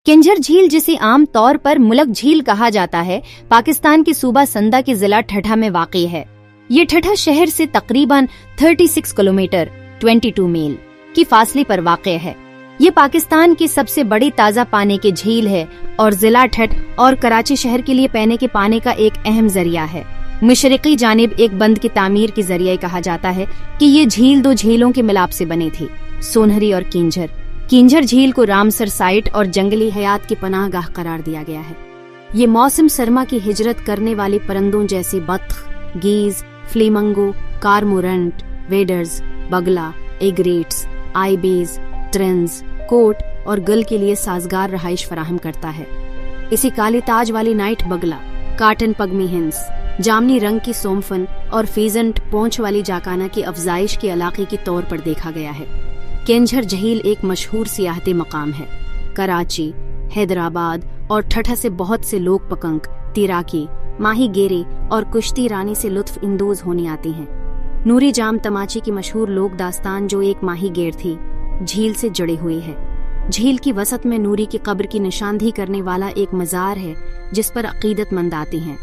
किंजर झील, जिसे आम तौर पर मुलक झील कहा जाता है, पाकिस्तान के सूबा संदा के जिला ठठा में वाक़ई है। ये ठठा शहर से तकरीबन 36 किलोमीटर 22 मील की फासले पर वाक़ई है। ये पाकिस्तान की सबसे बड़ी ताज़ा पानी की झील है और जिला ठठ और कराची शहर के लिए पीने के पानी का एक अहम जरिया है। मशरक़ी जानिब एक बंद की तामीर के जरिए कहा जाता है कि ये झील दो झीलों के मिलाप से बनी थी, सोनहरी और किंजर। किंजर झील को रामसर साइट और जंगली हयात की पनाहगाह करार दिया गया है। ये मौसम सरमा की हिजरत करने वाले परिंदों जैसे बत्ख, गीज, फ्लेमिंगो, कारमोरेंट, वेडर्स, बगला, एग्रेट्स, आइबेज, ट्रेंस, कोट और गल के लिए साजगार रहाइश फराहम करता है। इसी काले ताज वाली नाइट बगला, काटन पगमी हिंस, जामनी रंग की सोमफन और फीजेंट पोंछ वाली जाकाना की अफजाइश के इलाके के तौर पर देखा गया है। किंजर झील एक मशहूर सियाहती मकाम है। कराची, हैदराबाद और ठठा से बहुत से लोग पकंग, तिराकी, माही गेरे और कुश्ती रानी से लुत्फ इंदोज होने आती हैं। नूरी जाम तमाची की मशहूर लोक दास्तान, जो एक माही गेर थी, झील से जुड़ी हुई है। झील की वसत में नूरी की कब्र की निशानदही करने वाला एक मज़ार है जिस पर अकीदतमंद आते हैं।